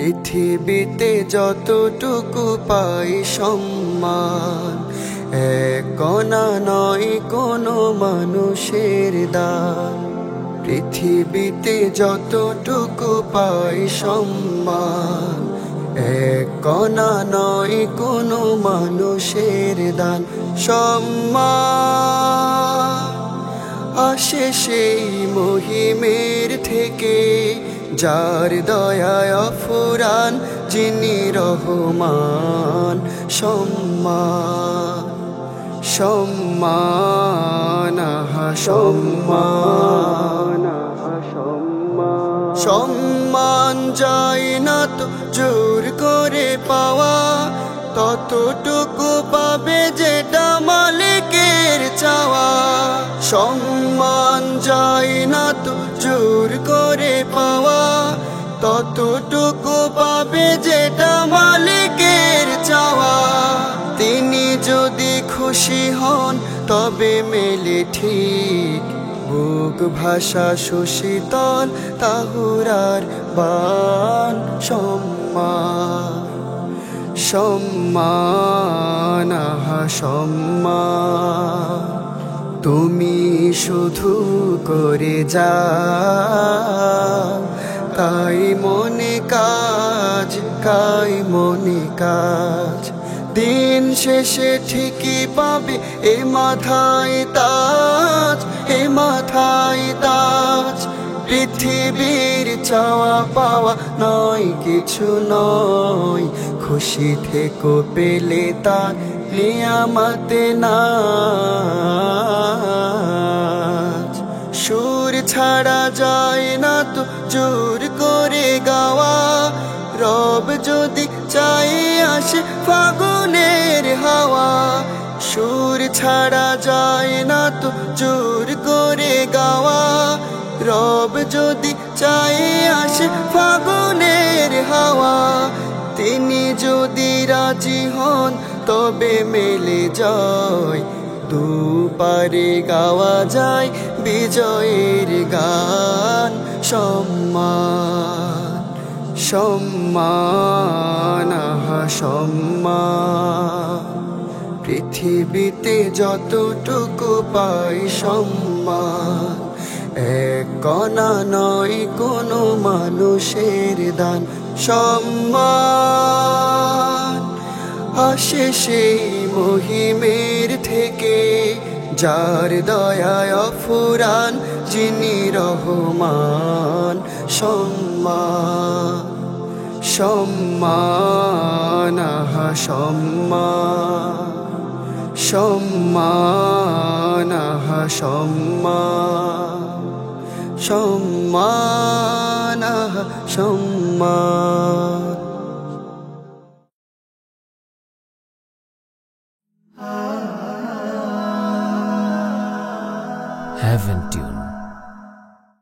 পৃথিবীতে যতটুকু পাই সম্মান, এক কণা নয় কোনো মানুষের দান। পৃথিবীতে যতটুকু পাই সম্মান, এক কণা নয় কোনো মানুষের দান। সম্মান আসে সেই মহিমের থেকে, যার দয়ায় অফুরান, যিনি রহমান। সম্মান সম্মান আহা সম্মান, সম্মান যায় না তো জোর করে পাওয়া, ততটুকু পাবে যেটা মালিকের চাওয়া। সম্মান যায় না তো জোর করে পাওয়া, ততটুকু পাবে যেটা মালিকের চাওয়া। তিনি যদি খুশি হন তবে মেলে ঠিক, বুক ভাষা সুশীতল তাহুরার বান। সম্মান সম্মান আহা সম্মান, তুমি শুধু করে যাও কাই মনে কাজ, কাই মনে কাজ। দিন শেষে ঠিকই পাবে এ মাথায় তাজ, এ মাথায় তাজ। পৃথিবীর চাওয়া পাওয়া নয় কিছু নয়, খুশি থেকো পেলে তার নিয়ামতে নাজ। সুর ছাড়া যায় না তো জোর করে গাওয়া, রব যদি চাই আসে ফাগুনের হাওয়া। সুর ছাড়া যায় না তো জোর করে গাওয়া, রব যদি চাই আসে ফাগুনের হাওয়া। তিনি যদি রাজি হন তবে মেলে যায়, দুপারে গাওয়া যায় বিজয়ের গান। সম্মান সম্মান আহা সম্মান, পৃথিবীতে যতটুকু পাই সম্মান, এক কণা নয় কোনো মানুষের দান। সম্মান আসে সেই মহিমের থেকে, যার দয়ায় অফুরান, যিনি রহমান। সম্মান সম্মান আহা সম্মান, সম্মান আহা সম্মান, সম্মান আহা সম্মান। Haven't you